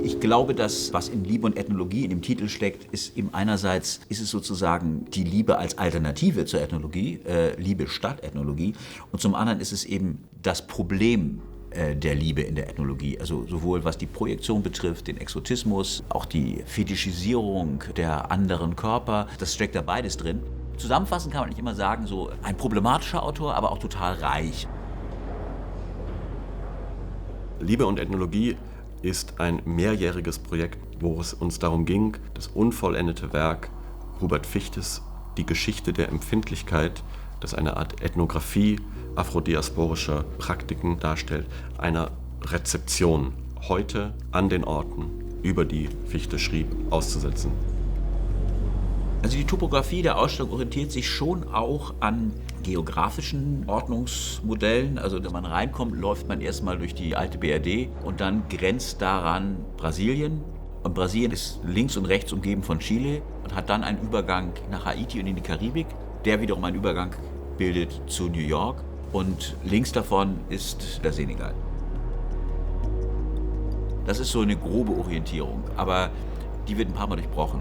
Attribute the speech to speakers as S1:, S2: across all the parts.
S1: Ich glaube, dass was in Liebe und Ethnologie in dem Titel steckt, ist eben einerseits ist es sozusagen die Liebe als Alternative zur Ethnologie, Liebe statt Ethnologie, und zum anderen ist es eben das Problem der Liebe in der Ethnologie, also sowohl was die Projektion betrifft, den Exotismus, auch die Fetischisierung der anderen Körper, das steckt da beides drin. Zusammenfassend kann man nicht immer sagen, so ein problematischer Autor, aber auch total reich.
S2: Liebe und Ethnologie ist ein mehrjähriges Projekt, wo es uns darum ging, das unvollendete Werk Hubert Fichtes, die Geschichte der Empfindlichkeit, das eine Art Ethnographie afrodiasporischer Praktiken darstellt, einer Rezeption heute an den Orten, über die Fichte schrieb, auszusetzen.
S1: Also die Topographie der Ausstellung orientiert sich schon auch an geografischen Ordnungsmodellen. Also wenn man reinkommt, läuft man erstmal durch die alte BRD und dann grenzt daran Brasilien. Und Brasilien ist links und rechts umgeben von Chile und hat dann einen Übergang nach Haiti und in die Karibik, der wiederum einen Übergang bildet zu New York. Und links davon ist der Senegal. Das ist so eine grobe Orientierung, aber die wird ein paar Mal durchbrochen.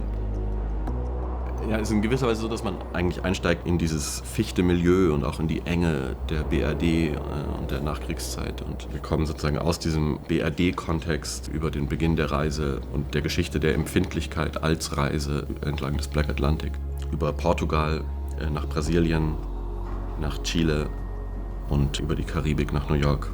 S2: Ja, es ist in gewisser Weise so, dass man eigentlich einsteigt in dieses Fichte-Milieu und auch in die Enge der BRD und der Nachkriegszeit. Und wir kommen sozusagen aus diesem BRD-Kontext über den Beginn der Reise und der Geschichte der Empfindlichkeit als Reise entlang des Black Atlantic, über Portugal nach Brasilien, nach Chile und über die Karibik nach New York.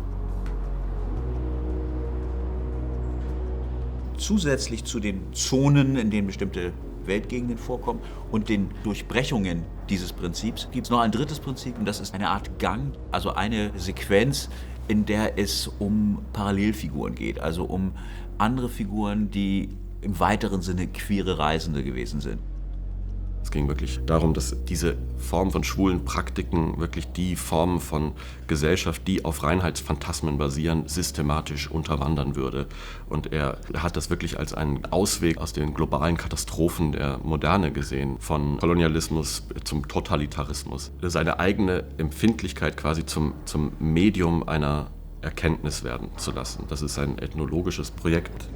S1: Zusätzlich zu den Zonen, in denen bestimmte Weltgegenden vorkommen und den Durchbrechungen dieses Prinzips gibt es noch ein drittes Prinzip und das ist eine Art Gang, also eine Sequenz, in der es um Parallelfiguren geht, also um andere Figuren, die im weiteren Sinne queere Reisende gewesen sind.
S2: Es ging wirklich darum, dass diese Form von schwulen Praktiken wirklich die Formen von Gesellschaft, die auf Reinheitsphantasmen basieren, systematisch unterwandern würde. Und er hat das wirklich als einen Ausweg aus den globalen Katastrophen der Moderne gesehen, von Kolonialismus zum Totalitarismus. Seine eigene Empfindlichkeit quasi zum Medium einer Erkenntnis werden zu lassen. Das ist ein ethnologisches Projekt.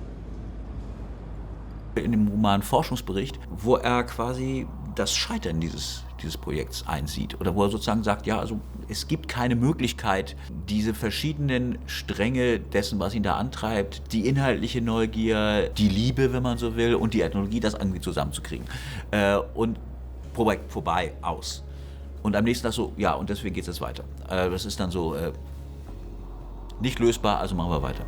S1: In dem Roman Forschungsbericht, wo er quasi das Scheitern dieses Projekts einsieht oder wo er sozusagen sagt, ja, also es gibt keine Möglichkeit, diese verschiedenen Stränge dessen, was ihn da antreibt, die inhaltliche Neugier, die Liebe, wenn man so will, und die Ethnologie, das irgendwie zusammenzukriegen. Und Projekt vorbei, aus. Und am nächsten Tag so, ja, und deswegen geht es jetzt weiter. Das ist dann so nicht lösbar, also machen wir weiter.